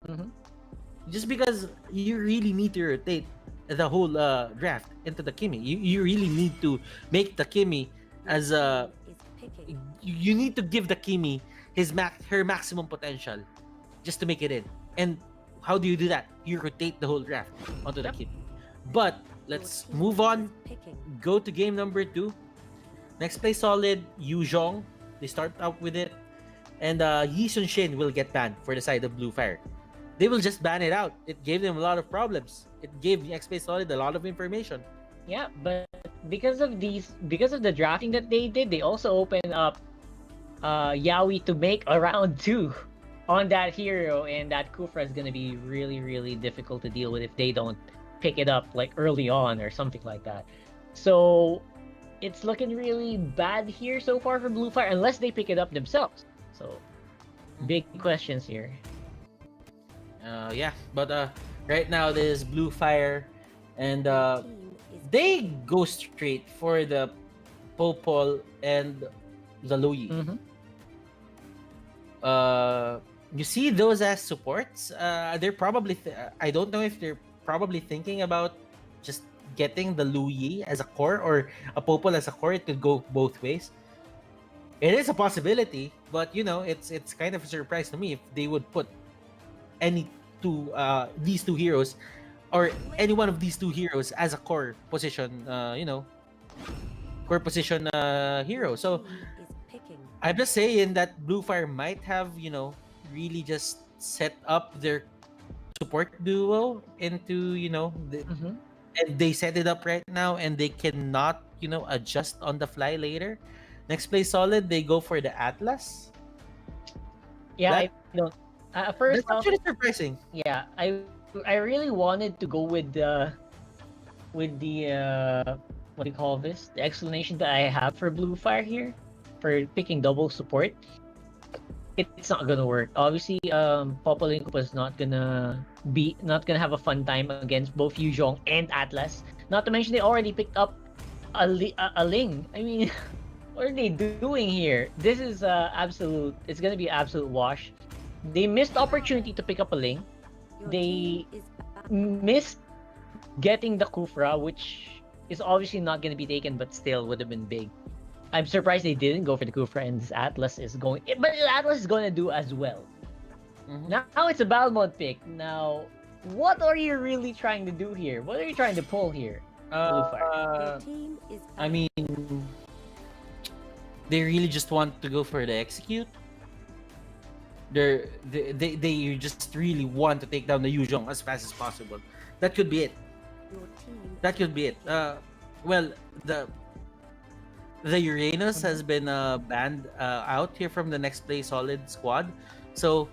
Mm-hmm. Just because you really need to rotate the whole draft into the Kimi. You really need to make the Kimi as a you need to give the Kimi her maximum potential just to make it in. And how do you do that? You rotate the whole draft onto the Yep. Kimi. But let's move on. Go to game number 2. Next play solid, Yu Zhong. They start out with it. And Yi Sun Shin will get banned for the side of Blue Fire. They will just ban it out. It gave them a lot of problems. It gave Next play solid a lot of information. Yeah, but because of the drafting that they did, they also opened up Yaoi to make a round 2 on that hero, and that Kufra is gonna be really, really difficult to deal with if they don't pick it up like early on or something like that. So it's looking really bad here so far for Blue Fire, unless they pick it up themselves. So big questions here. Yeah, but right now this Blue Fire, and they go straight for the Popol and the Louis. Mm-hmm. You see those as supports. They're probably I don't know if they're probably thinking about just getting the Louis as a core or a Popol as a core. It could go both ways. It is a possibility, but it's kind of a surprise to me if they would put any two these two heroes or any one of these two heroes as a core position. Core position hero. So I'm just saying that Blue Fire might have really just set up their support duo into Mm-hmm. and they set it up right now and they cannot adjust on the fly later. Next play solid, they go for the Atlas. Yeah, That I don't. First that's off, actually surprising. yeah, I really wanted to go with the what do you call this? The explanation that I have for Blue Fire here for picking double support. It's not gonna work. Obviously, Popolinko was not gonna have a fun time against both Yuzhong and Atlas. Not to mention they already picked up a Ling. I mean, what are they doing here? This is absolute. It's gonna be absolute wash. They missed the opportunity to pick up a Ling. They missed getting the Kufra, which is obviously not gonna be taken, but still would have been big. I'm surprised they didn't go for the Kufra, and this Atlas is going. But Atlas is going to do as well. Mhm. Now it's a Balmont pick. Now, what are you really trying to do here? What are you trying to pull here, Blue Fire? I mean, they really just want to go for the execute. They just really want to take down the Yuzhong as fast as possible. That could be it. That could be it. Well, the Uranus has been banned out here from the next play solid squad, so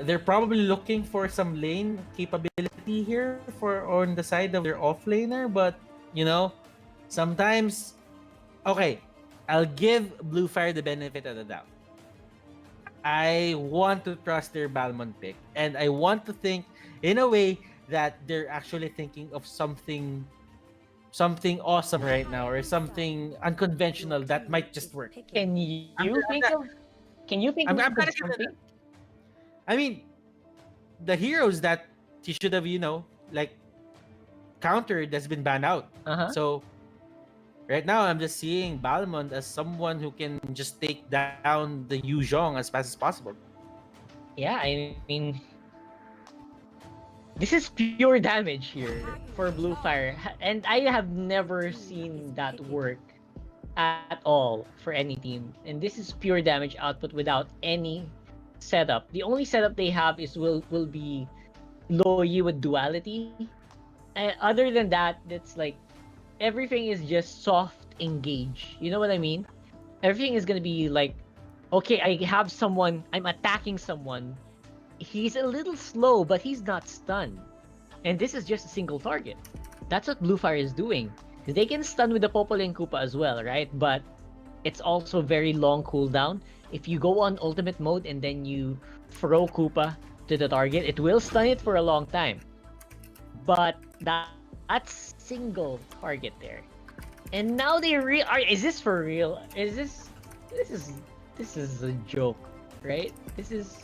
they're probably looking for some lane capability here for on the side of their offlaner. But sometimes, okay, I'll give Blue Fire the benefit of the doubt. I want to trust their Balmond pick, and I want to think in a way that they're actually thinking of something awesome right now or something unconventional that might just work. Can I'm, you I'm think not, of? Can you think I'm, of I'm kind of something? I mean, the heroes that he should have, like countered has been banned out. Uh huh. So right now, I'm just seeing Balmond as someone who can just take down the Yu Zhong as fast as possible. Yeah, I mean, this is pure damage here for Blue Fire, and I have never seen that work at all for any team. And this is pure damage output without any setup. The only setup they have is will be Lo Yi with duality. And other than that, it's like everything is just soft engage. You know what I mean? Everything is gonna be like, okay, I have someone, I'm attacking someone. He's a little slow, but he's not stunned. And this is just a single target. That's what Blue Fire is doing. They can stun with the Popol and Koopa as well, right? But it's also very long cooldown. If you go on ultimate mode and then you throw Koopa to the target, it will stun it for a long time. But that's single target there. And now they is this for real? This is a joke, right? This is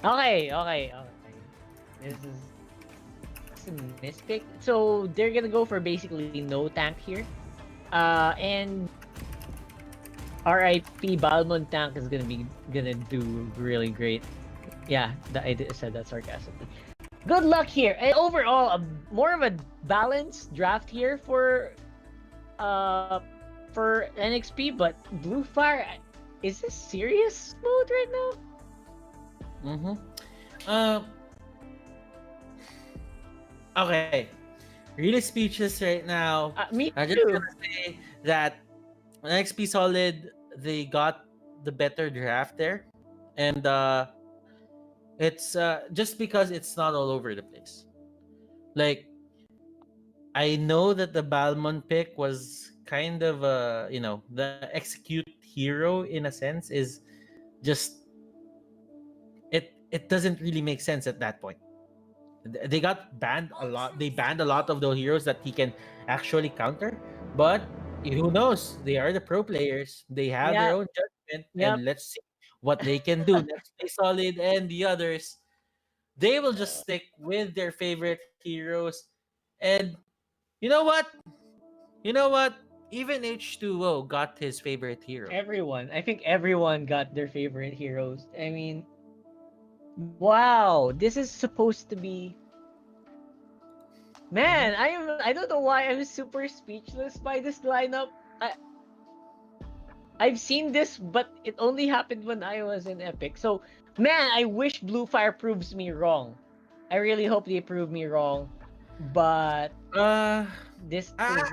Okay. This is pessimistic. So they're gonna go for basically no tank here. And RIP Balmond tank is gonna do really great. Yeah, said that sarcastically. Good luck here. And overall, more of a balanced draft here uh for NXP, but Blue Fire, is this serious mode right now? Mm-hmm. Uh, okay. Really speechless right now. Me I'm just too. gonna say that XP Solid, they got the better draft there, and it's just because it's not all over the place. Like, I know that the Balmond pick was kind of the execute hero in a sense is just it doesn't really make sense at that point. They got banned a lot. They banned a lot of the heroes that he can actually counter. But who knows? They are the pro players. They have their Yeah. own judgment, Yep. and let's see what they can do. Next play solid, and the others, they will just stick with their favorite heroes. And you know what? You know what? Even H2O got his favorite hero. Everyone. I think everyone got their favorite heroes. I mean, wow, this is supposed to be. Man, Mm-hmm. I don't know why I'm super speechless by this lineup. I I've seen this, but it only happened when I was in Epic. So, man, I wish Blue Fire proves me wrong. I really hope they prove me wrong. But Uh, this I, is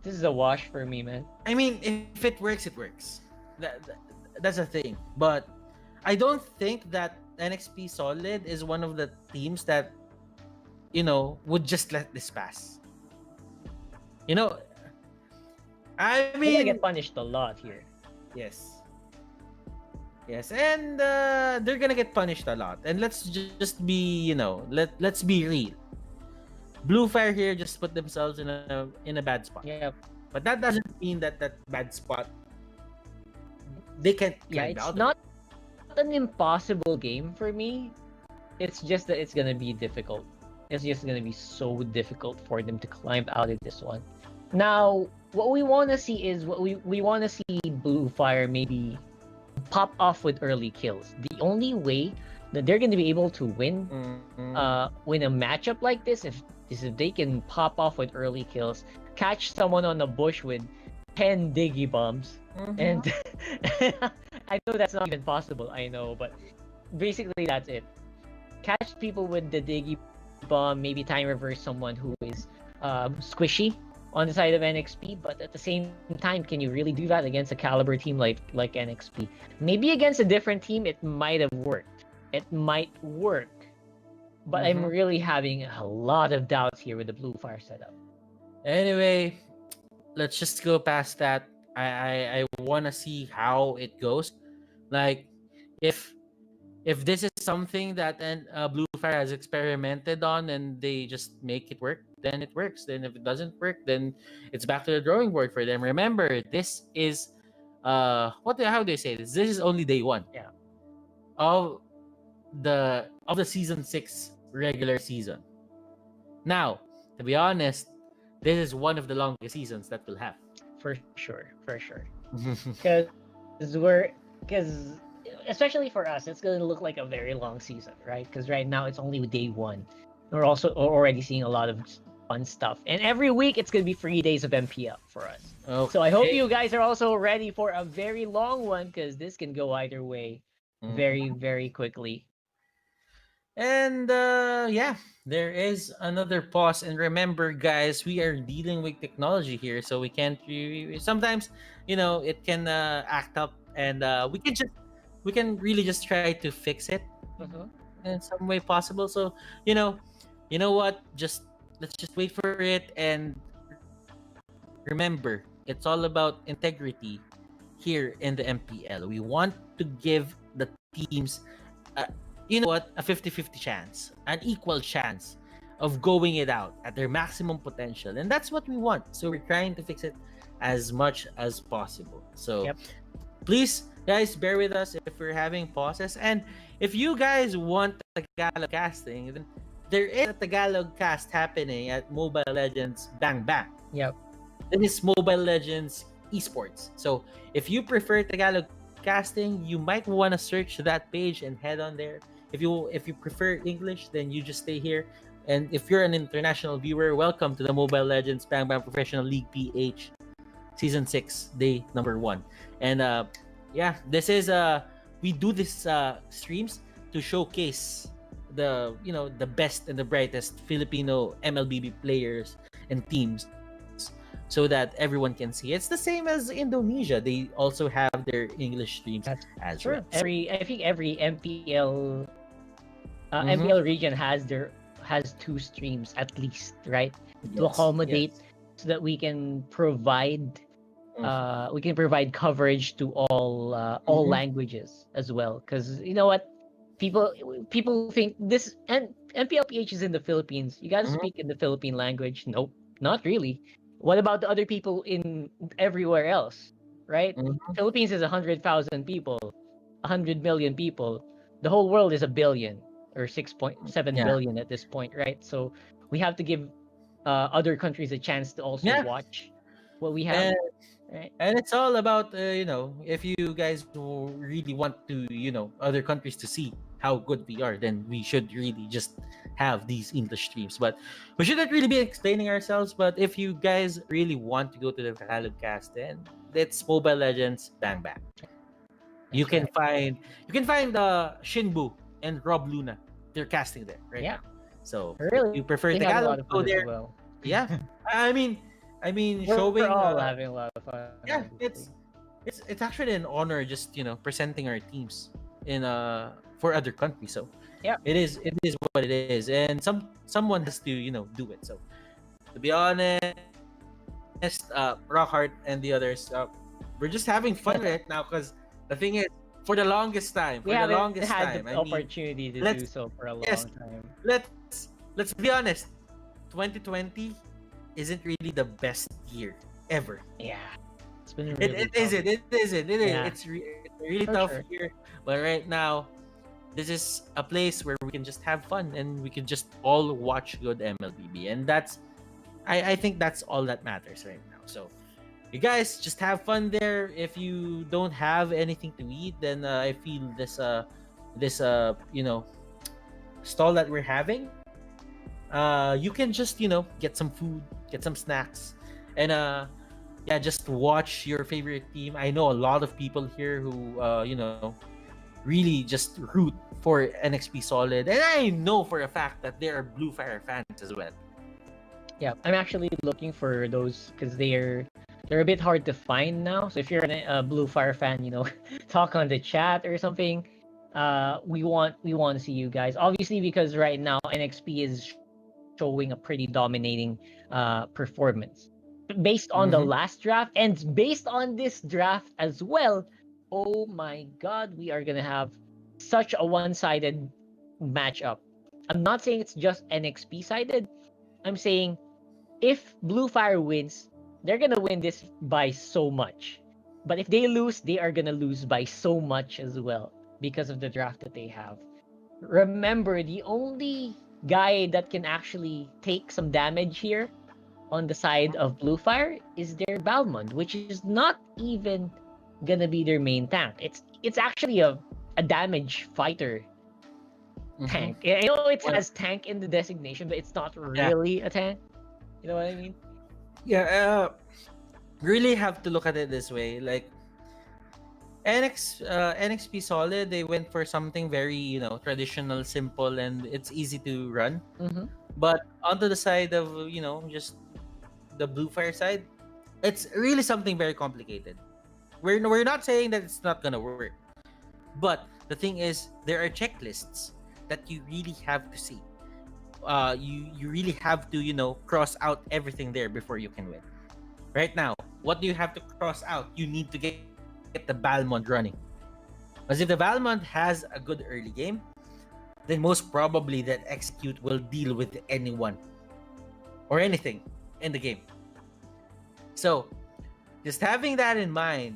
this is a wash for me, man. I mean, if it works, it works. That's a thing. But I don't think that NXP Solid is one of the teams that would just let this pass. You know, I They're gonna mean, get punished a lot here. yes, yes, and they're gonna get punished a lot. And let's just be, let's be real. Blue Fire here just put themselves in a bad spot. Yeah. But that doesn't mean that bad spot they can't Yeah, climb it's out of it. not an impossible game for me. It's just that it's gonna be difficult. It's just gonna be so difficult for them to climb out of this one. Now, what we want to see is we want to see Blue Fire maybe pop off with early kills. The only way that they're gonna be able to win a matchup like this is if they can pop off with early kills, catch someone on the bush with 10 diggy bombs, and I know that's not even possible. I know, but basically that's it. Catch people with the diggy bomb, maybe time reverse someone who is squishy on the side of NXP, but at the same time, can you really do that against a caliber team like NXP? Maybe against a different team, it might have worked. It might work, but I'm really having a lot of doubts here with the Blue Fire setup. Anyway, let's just go past that. I want to see how it goes. Like, if this is something that Blue Fire has experimented on and they just make it work, then it works. Then if it doesn't work, then it's back to the drawing board for them. Remember, this is how do you say this? This is only day one. Yeah. Of the season 6 regular season. Now, to be honest, this is one of the longest seasons that we'll have. For sure. Because especially for us, it's gonna look like a very long season, right? Because right now it's only day one. We're already seeing a lot of fun stuff, and every week it's gonna be 3 days of MPL for us. Okay. So I hope you guys are also ready for a very long one, because this can go either way, very quickly. And yeah, there is another pause. And remember, guys, we are dealing with technology here, so we can't. Sometimes, it can act up, and we can really just try to fix it in some way possible. So what? Let's just wait for it, and remember, it's all about integrity here in the MPL. We want to give the teams a 50-50 chance, an equal chance of going it out at their maximum potential. And that's what we want. So we're trying to fix it as much as possible. So please, guys, bear with us if we're having pauses. And if you guys want Tagalog casting, then there is a Tagalog cast happening at Mobile Legends Bang Bang. Yep. That is Mobile Legends Esports. So if you prefer Tagalog casting, you might want to search that page and head on there. If you prefer English, then you just stay here. And if you're an international viewer, welcome to the Mobile Legends Bang Bang Professional League PH Season 6, Day number 1. And yeah, this is we do this streams to showcase the best and the brightest Filipino MLBB players and teams so that everyone can see. It's the same as Indonesia. They also have their English streams That's as true. well. I think every MPL Mhm. MPL region has 2 streams at least, right? To Yes, accommodate yes. so that Mhm. we can provide coverage to all Mhm. languages as well. Because you know what, people people think this and MPL-PH is in the Philippines. You got to Mhm. speak in the Philippine language. Nope, not really. What about the other people in everywhere else? Right? Mhm. Philippines is 100,000 people, 100 million people. The whole world is a billion or 6.7 Yeah. billion at this point, right? So we have to give other countries a chance to also Yeah. watch what we have, And right? and it's all about if you guys really want to other countries to see how good we are, then we should really just have these English streams. But we shouldn't really be explaining ourselves. But if you guys really want to go to the Tagalog cast, then it's Mobile Legends Bang Bang. you That's can right. find you can find Shinbu and Rob Luna. They're casting there right Yeah, now. So we're if really you prefer having a lot Tagalog, of fun go as there. well. Yeah, i mean I mean We're showing all having a lot of fun, yeah, obviously. it's actually an honor just presenting our teams in for other countries. So Yeah, it is what it is, and someone has to do it. So to be honest, Rockhart and the others, we're just having fun right now because the thing is, we for the haven't longest had the time, I mean, opportunity to do let's so for a yes, long time. let's be honest. 2020 isn't really the best year ever. Yeah, it's been It, really it tough. isn't. It isn't. Yeah, It's a really for tough sure. year. But right now, this is a place where we can just have fun and we can just all watch good MLBB, and I think that's all that matters right now. So you guys just have fun there. If you don't have anything to eat, then I feel this stall that we're having, you can just get some food, get some snacks, and yeah, just watch your favorite team. I know a lot of people here who really just root for NXP Solid, and I know for a fact that there are Blue Fire fans as well. Yeah, I'm actually looking for those because they're a bit hard to find now. So if you're a Blue Fire fan, talk on the chat or something. We want to see you guys. Obviously, because right now NXP is showing a pretty dominating performance based on the Mm-hmm. last draft and based on this draft as well. Oh my God, we are gonna have such a one-sided matchup. I'm not saying it's just NXP sided. I'm saying if Blue Fire wins, they're gonna win this by so much. But if they lose, they are gonna lose by so much as well because of the draft that they have. Remember, the only guy that can actually take some damage here on the side of Blue Fire is their Balmond, which is not even gonna be their main tank. It's actually a damage fighter Mm-hmm. tank. I know it Well, has tank in the designation, but it's not yeah, really a tank. You know what I mean? yeah. Really have to look at it this way. Like NXP Solid, they went for something very traditional, simple, and it's easy to run. Mm-hmm. But onto the side of just the Blue Fire side, it's really something very complicated. We're not saying that it's not gonna work, but the thing is there are checklists that you really have to see. You really have to cross out everything there before you can win. Right now, what do you have to cross out? You need to get the Balmond running. Because if the Balmond has a good early game, then most probably that execute will deal with anyone or anything in the game. So just having that in mind,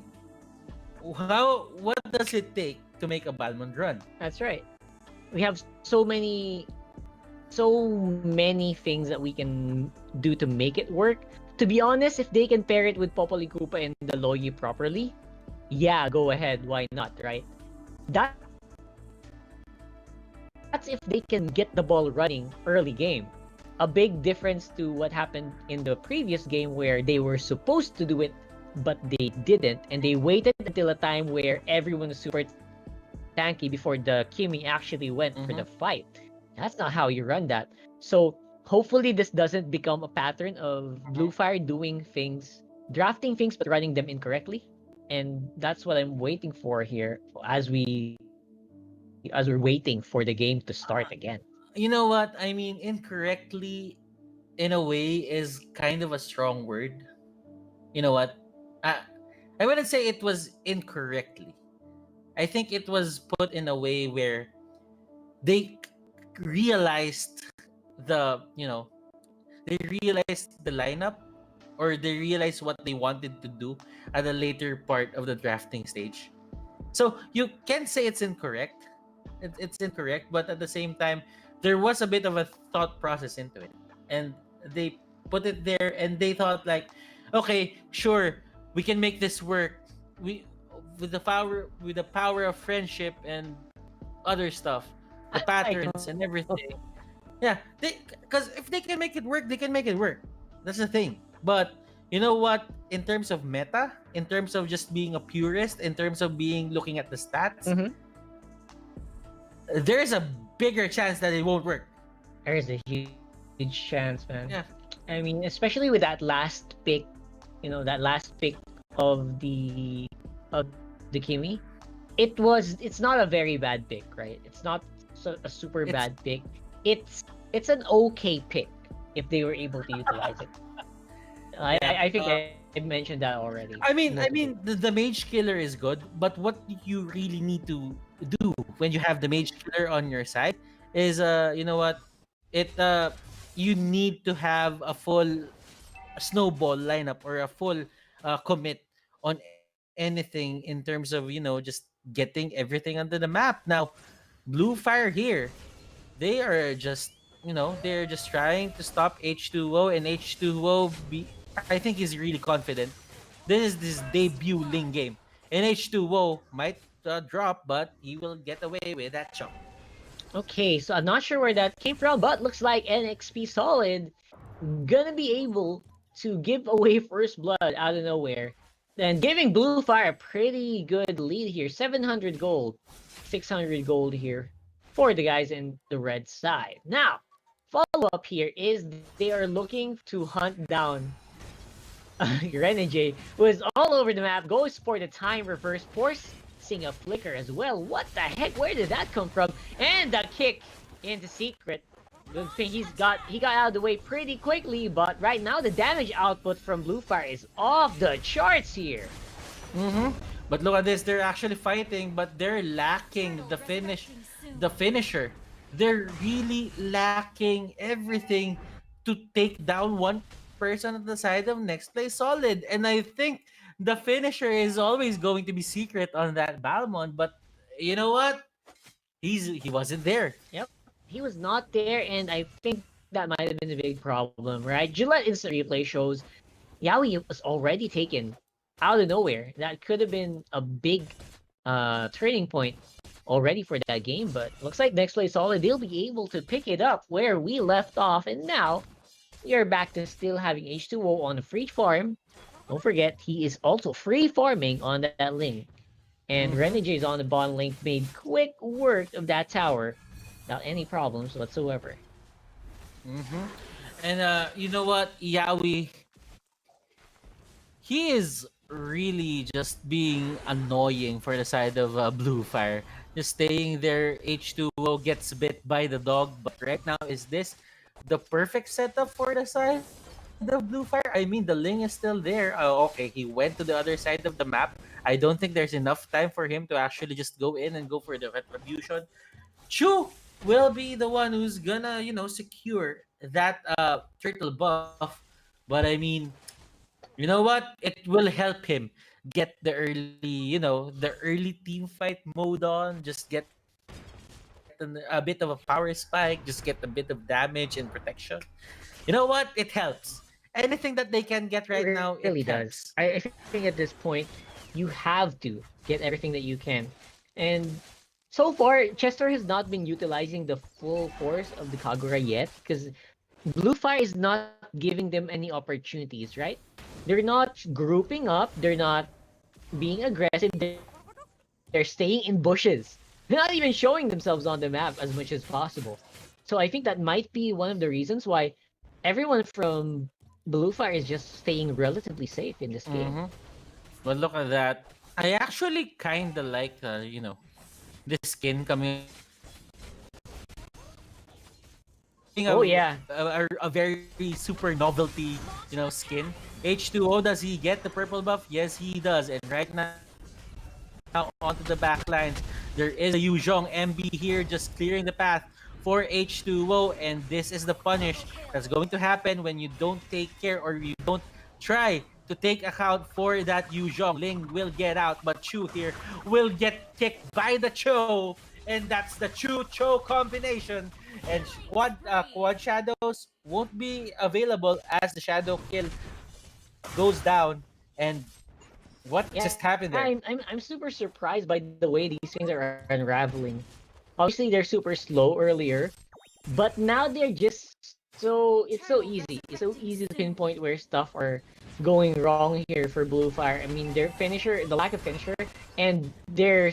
what does it take to make a Balmond run? That's right. We have so many things that we can do to make it work. To be honest, if they can pair it with Popoli Koopa and the Logi properly, yeah, go ahead. Why not, right? That's if they can get the ball running early game. A big difference to what happened in the previous game where they were supposed to do it, but they didn't. And they waited until a time where everyone was super tanky before the Kimi actually went for the fight. That's not how you run that. Mm-hmm. So hopefully this doesn't become a pattern of Blue Fire doing things, drafting things, but running them incorrectly. And that's what I'm waiting for here as we're waiting for the game to start again. You know what? I mean, incorrectly in a way is kind of a strong word. You know what? I, I wouldn't say it was incorrectly. I think it was put in a way where they realized the, they realized the lineup, or they realized what they wanted to do at a later part of the drafting stage. So you can say it's incorrect. It's incorrect, but at the same time, there was a bit of a thought process into it, and they put it there, and they thought like, okay, sure, we can make this work. We with the power of friendship and other stuff, the I patterns know. and everything. Yeah, because if they can make it work, they can make it work. That's the thing. But you know what? In terms of meta, in terms of just being a purist, in terms of being looking at the stats, Mhm. there is a bigger chance that it won't work. There's a huge chance, man. Yeah. I mean, especially with that last pick, that last pick of the Kimi, it's not a very bad pick, right? It's not a super It's bad pick. It's an okay pick if they were able to utilize it. I yeah. I, I think I mentioned that already I multiple. mean, the mage killer is good, but what you really need to do when you have the mage killer on your side is, you know what, it you need to have a full snowball lineup, or a full commit on anything in terms of, just getting everything onto the map. Now, Blue Fire here, they are just, they're just trying to stop H2O, and H2O I think he's really confident. This is this debut Ling game, and H2O might drop, but he will get away with that chunk. Okay, so I'm not sure where that came from, but looks like NXP Solid gonna be able to give away first blood out of nowhere. And giving Blue Fire a pretty good lead here. 700 gold, 600 gold here for the guys in the red side. Now, follow up here is they are looking to hunt down Renegade, who is all over the map, goes for the time reverse, forcing a flicker as well. What the heck? Where did that come from? And the kick into secret. Good thing he got out of the way pretty quickly, but right now the damage output from Bluefire is off the charts here. Mm-hmm. But look at this, they're actually fighting, but they're lacking the finisher. They're really lacking everything to take down one person at the side of Nexplay Solid. And I think the finisher is always going to be secret on that Balmond, but you know what? He wasn't there. Yep, he was not there, and I think that might have been a big problem, right? Gillette Instant Replay shows Yaoi was already taken out of nowhere. That could have been a big turning point already for that game, but looks like next play solid, they'll be able to pick it up where we left off, and now you're back to still having H2O on a free farm. Don't forget, he is also free farming on that link. And Mm-hmm. Renegades on the bottom link made quick work of that tower without any problems whatsoever. Mm-hmm. And you know what? Yawi, he is really just being annoying for the side of Blue Fire. Just staying there, H2O gets bit by the dog, but right now, is this the perfect setup for the side of Blue Fire? I mean, the Ling is still there. Okay, he went to the other side of the map. I don't think there's enough time for him to actually just go in and go for the retribution. Chu will be the one who's gonna, secure that turtle buff. But I mean, you know what? It will help him get the early team fight mode on. Just get the a bit of a power spike, just get a bit of damage and protection. You know what? It helps. Anything that they can get right It now, really it does. helps. I think at this point, you have to get everything that you can. And so far, Chester has not been utilizing the full force of the Kagura yet because Blue Fire is not giving them any opportunities, right? They're not grouping up, they're not being aggressive, they're staying in bushes. They're not even showing themselves on the map as much as possible. So I think that might be one of the reasons why everyone from Blue Fire is just staying relatively safe in this game. Mm-hmm. But look at that. I actually kind of like, this skin coming out from H2O. Being Oh yeah. a very super novelty, skin. H2O, does he get the purple buff? Yes, he does. And right now, onto the back lines, there is a Yuzhong MB here just clearing the path for H2O. And this is the punish that's going to happen when you don't take care or you don't try to take account for that Yuzhong. Ling will get out, but Chu here will get kicked by the Cho. And that's the Chu-Cho combination. And quad shadows won't be available as the shadow kill goes down. And what just Yeah, happened there? I'm super surprised by the way these things are unraveling. Obviously they're super slow earlier, but now they're just so it's so easy. It's so easy to pinpoint where stuff are going wrong here for Blue Fire. I mean, their finisher, the lack of finisher, and their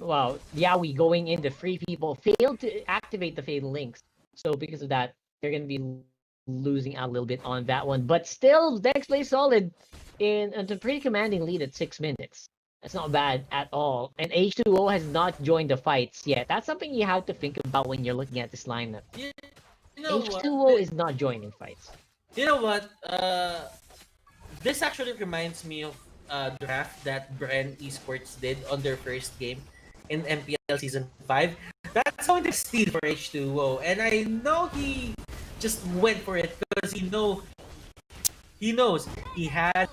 wow, Yaoi going in the free people failed to activate the fatal links. So because of that, they're gonna be losing out a little bit on that one. But still, Nexplay solid in a pretty commanding lead at 6 minutes. That's not bad at all. And H2O has not joined the fights yet. That's something you have to think about when you're looking at this lineup. You know what? H2O is not joining fights. You know what? This actually reminds me of draft that Bren Esports did on their first game in MPL Season 5. That's going to steal for H2O. And I know he just went for it because he knows he has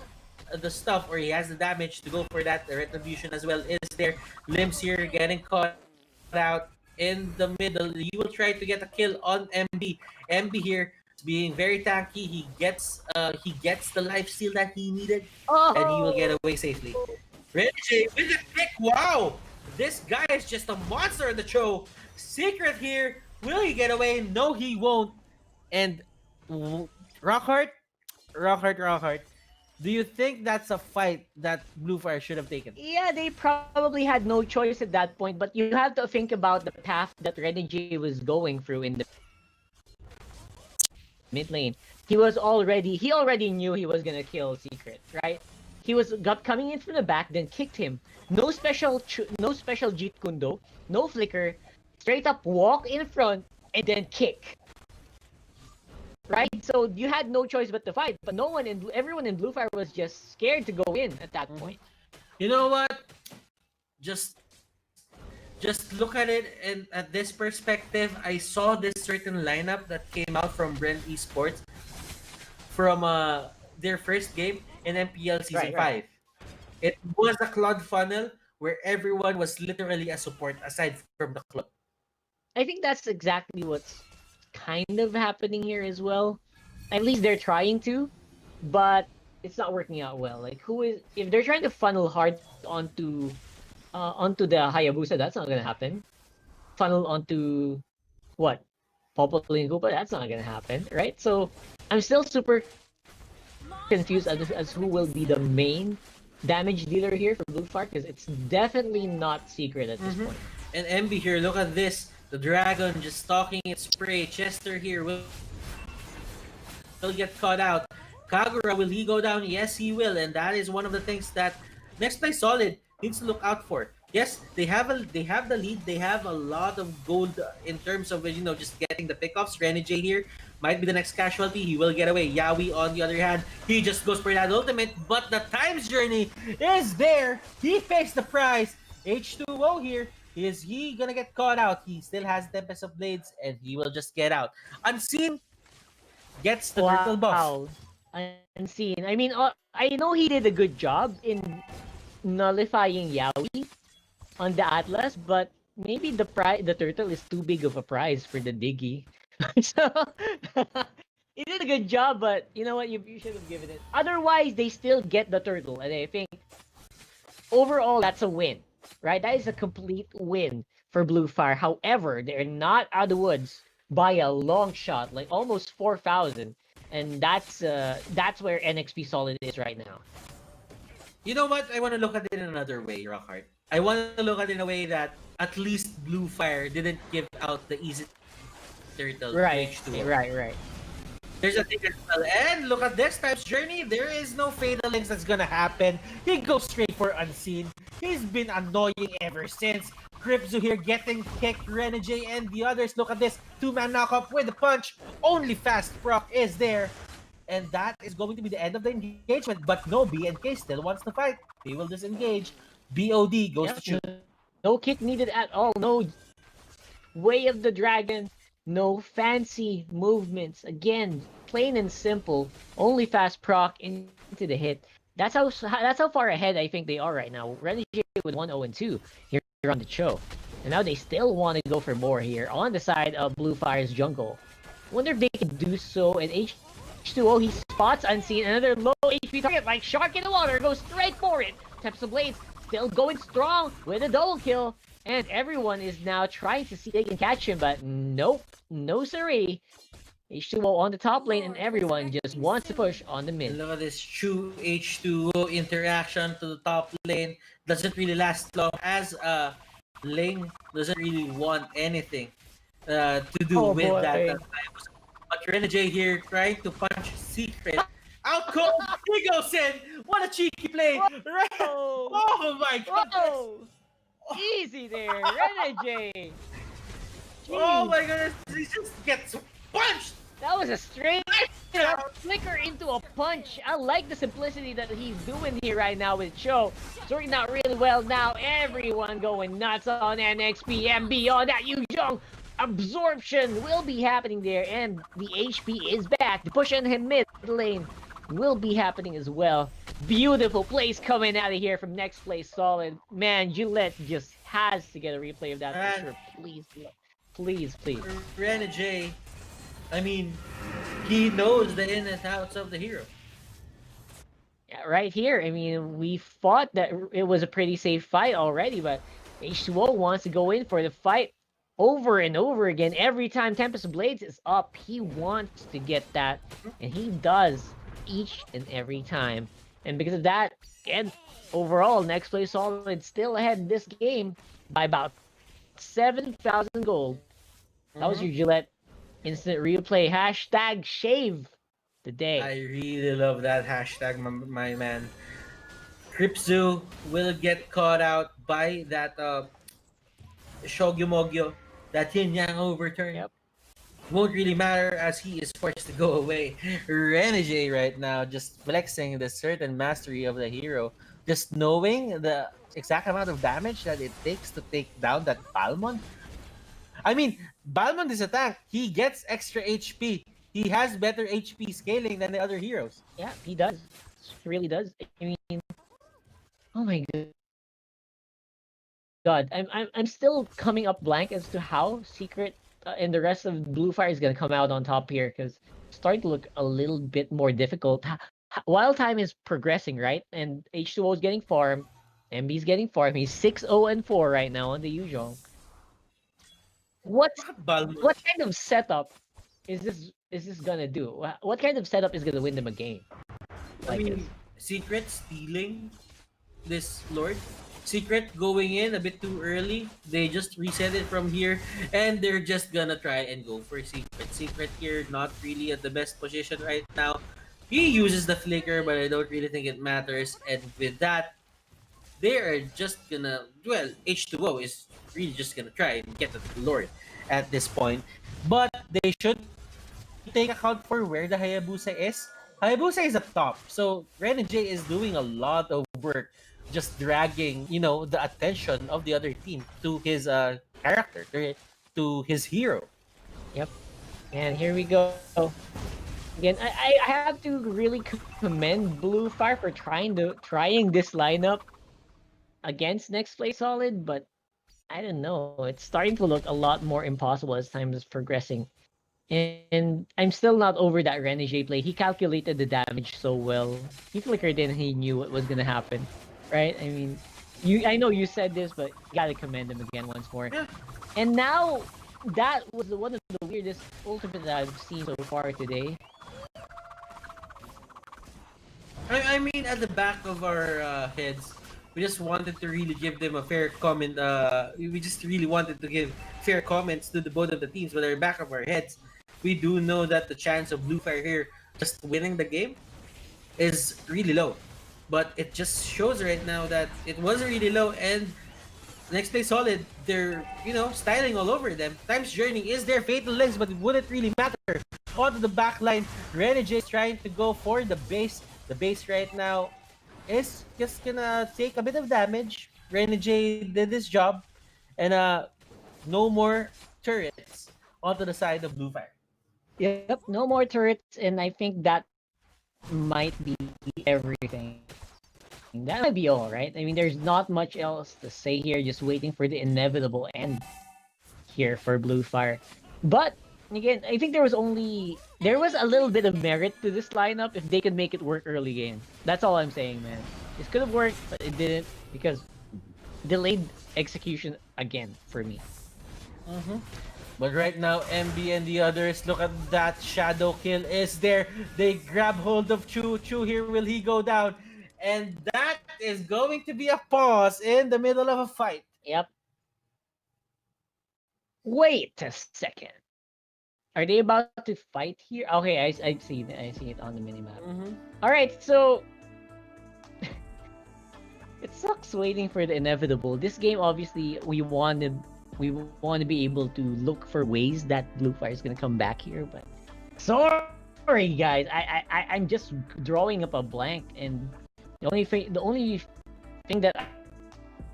the stuff or he has the damage to go for that. The retribution as well is there. Limbs here getting caught out in the middle. You will try to get a kill on MB. MB here being very tanky. He gets the life steal that he needed, and he will get Oh! away safely. Reggie with the pick. Wow, this guy is just a monster in the show. Secret here. Will he get away? No, he won't. And Rockhart, Rockhart. Do you think that's a fight that Blue Fire should have taken? Yeah, they probably had no choice at that point, but you have to think about the path that Renegade was going through in the mid lane. He already knew he was gonna kill Secret, right? He was got coming in from the back, then kicked him. No special Jeet Kundo, no flicker, straight up walk in front and then kick. Right? So you had no choice but to fight, but everyone in Blue Fire was just scared to go in at that point. You know what? Just just look at it and at this perspective, I saw this certain lineup that came out from Brent Esports from their first game in MPL Season Right. 5. It was a Claude funnel where everyone was literally a support aside from the Claude. I think that's exactly what's kind of happening here as well. At least they're trying to, but it's not working out well. Like who is if they're trying to funnel hard onto the Hayabusa, that's not gonna happen. Funnel onto what? Popol and Koopa, that's not gonna happen, right? So I'm still super confused as who will be the main damage dealer here for Blue Fire because it's definitely not Secret at this point. And MB here, look at this. The dragon just stalking its prey. Chester here will get caught out. Kagura, will he go down? Yes, he will. And that is one of the things that Nexplay Solid needs to look out for. Yes, they have the lead. They have a lot of gold in terms of just getting the pickoffs. Renegade here might be the next casualty. He will get away. Yaoi on the other hand, he just goes for that ultimate, but the time's journey is there. He faced the prize. H2O here. Is he gonna get caught out? He still has Tempest of Blades and he will just get out. Unseen gets the turtle buff. Wow. Unseen. I mean, I know he did a good job in nullifying Yaoi on the Atlas, but maybe the turtle is too big of a prize for the Diggy. So he did a good job, but you know what? You should have given it. Otherwise, they still get the turtle, and I think overall that's a win, right? That is a complete win for Blue Fire. However, they're not out of the woods by a long shot, like almost 4,000, and that's where NXP Solid is right now. You know what? I want to look at it in another way, Rockhart. I want to look at it in a way that at least Blue Fire didn't give out the easy turtle to Right, H2O. right. There's a thing as well. And look at this type's journey. There is no fatal links that's gonna happen. He goes straight for unseen. He's been annoying ever since. Gripzu here getting kicked. Renegade and the others. Look at this. Two-man knock-up with a punch. Only fast proc is there. And that is going to be the end of the engagement. But no, BNK still wants to fight. They will disengage. BOD goes to shoot. No kick needed at all. No way of the dragon. No fancy movements. Again, plain and simple. Only fast proc into the hit. That's how far ahead I think they are right now. Renegade with 1-0-2 here on the show. And now they still want to go for more here on the side of Blue Fire's jungle. Wonder if they can do so. And H2O, he spots unseen. Another low HP target like shark in the water. Goes straight for it. Taps the blades. Still going strong with a double kill. And everyone is now trying to see if they can catch him. But nope. No siree. H2O on the top lane and everyone just wants to push on the mid. Look at this true H2O interaction to the top lane. Doesn't really last long as lane doesn't really want anything to do with that. But Renegade here trying to punch Secret. Out cold, he goes in. What a cheeky play! Oh my god! Easy there, Renegade. Oh my goodness, he just gets punched! That was a straight flicker into a punch. I like the simplicity that he's doing here right now with Cho. Sorting out really well now. Everyone going nuts on NXP and beyond that. Yuzhong absorption will be happening there. And the HP is back. The push on him mid lane will be happening as well. Beautiful plays coming out of here from Nexplay Solid. Man, Gillette just has to get a replay of that for sure. Please. Renegade, I mean, he knows the in and outs of the hero. Yeah, right here. I mean, we thought that it was a pretty safe fight already, but H2O wants to go in for the fight over and over again. Every time Tempest Blades is up, he wants to get that, and he does each and every time. And because of that, again, overall, Nexplay Solid still ahead in this game by about 7,000 gold. That was your Gillette instant replay. Hashtag shave the day. I really love that hashtag, my man. Gripzu will get caught out by that Shogyumogyo, that Yin Yang overturn. Yep. Won't really matter as he is forced to go away. Renegade right now just flexing the certain mastery of the hero. Just knowing the exact amount of damage that it takes to take down that Balmond. I mean, Balmond is a tank. He gets extra HP. He has better HP scaling than the other heroes. Yeah, he does. He really does. I mean, oh my god. I'm still coming up blank as to how Secret and the rest of Blue Fire is gonna come out on top here, because it's starting to look a little bit more difficult. While time is progressing, right? And H2O is getting farmed. MB's getting farmed. He's 6-0-4 right now on the Yuzhong. What kind of setup is this gonna do? What kind of setup is gonna win them a game? I mean, Secret stealing this Lord. Secret going in a bit too early. They just reset it from here, and they're just gonna try and go for Secret. Secret here not really at the best position right now. He uses the flicker, but I don't really think it matters. And with that, they are just gonna, well, H2O is really just gonna try and get the Lord at this point. But they should take account for where the Hayabusa is. Hayabusa is up top, so Renegade is doing a lot of work just dragging, the attention of the other team to his character, to his hero. Yep. And here we go. Again, I have to really commend Blue Fire for trying this lineup against Nexplay Solid, but I don't know. It's starting to look a lot more impossible as time is progressing. And I'm still not over that Renege play. He calculated the damage so well. He flickered in, he knew what was gonna happen. Right? I mean, I know you said this, but gotta commend him again once more. Yeah. And now that was one of the weirdest ultimate that I've seen so far today. I mean, at the back of our heads, we just wanted to really give them a fair comment. We just really wanted to give fair comments to the both of the teams. But at the back of our heads, we do know that the chance of Blue Fire here just winning the game is really low. But it just shows right now that it was really low, and next play solid. They're styling all over them. Time's journey is their fatal legs, but it wouldn't really matter. Onto the back line, Renege is trying to go for the base. The base right now is just gonna take a bit of damage. Renege did his job, and no more turrets onto the side of Blue Fire. Yep, no more turrets, and I think that might be everything. That might be all, right? I mean, there's not much else to say here, just waiting for the inevitable end here for Blue Fire. But again, I think there was a little bit of merit to this lineup if they could make it work early game. That's all I'm saying, man. This could have worked, but it didn't because delayed execution again for me. Mm-hmm. But right now, MB and the others, look at that shadow kill is there. They grab hold of Chu. Chu here, will he go down? And that is going to be a pause in the middle of a fight. Yep. Wait a second. Are they about to fight here? Okay, I see it on the minimap. Mm-hmm. All right, so it sucks waiting for the inevitable. This game, obviously, we want to be able to look for ways that Blue Fire is gonna come back here, but sorry guys, I'm just drawing up a blank, and the only thing that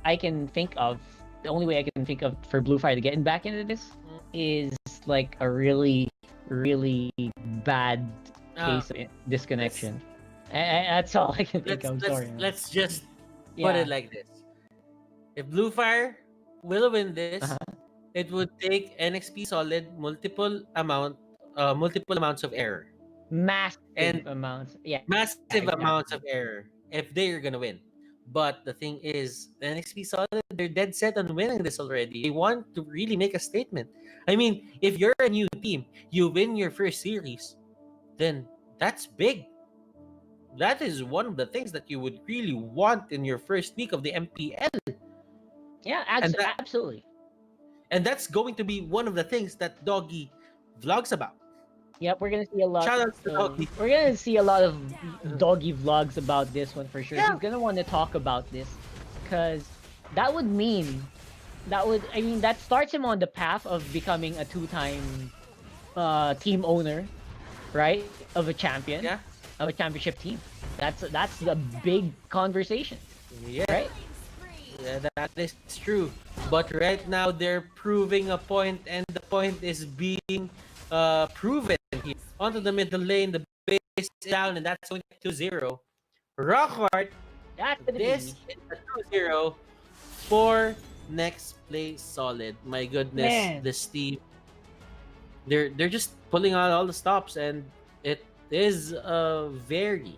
I can think of, the only way I can think of for Blue Fire to get back into this is like a really, really bad case of disconnection. That's all I can think of. Sorry. Let's just put it like this: if Blue Fire will win this, it would take NXP Solid multiple amounts of error Massive amounts. Yeah. massive Exactly. amounts of error if they're gonna win. But the thing is, the NXP Solid, they're dead set on winning this already. They want to really make a statement. I mean, if you're a new team, you win your first series, then that's big. That is one of the things that you would really want in your first week of the MPL. Yeah, And absolutely. and that's going to be one of the things that Doggy vlogs about. Yep, we're gonna see a lot. Shout out to Doggy. We're gonna see a lot of doggy vlogs about this one for sure. Yeah. He's gonna want to talk about this because that would mean that starts him on the path of becoming a two-time team owner, right? Of a champion, Yeah. of a championship team. That's the big conversation, Yeah. right? Yeah, that is true. But right now they're proving a point, and the point is being proven here. Onto the middle lane, the base is down, and that's only 2-0. Rockhart, That's gonna this be is a 2-0 for next play solid. My goodness, Man. this team. They're just pulling out all the stops, and it is a very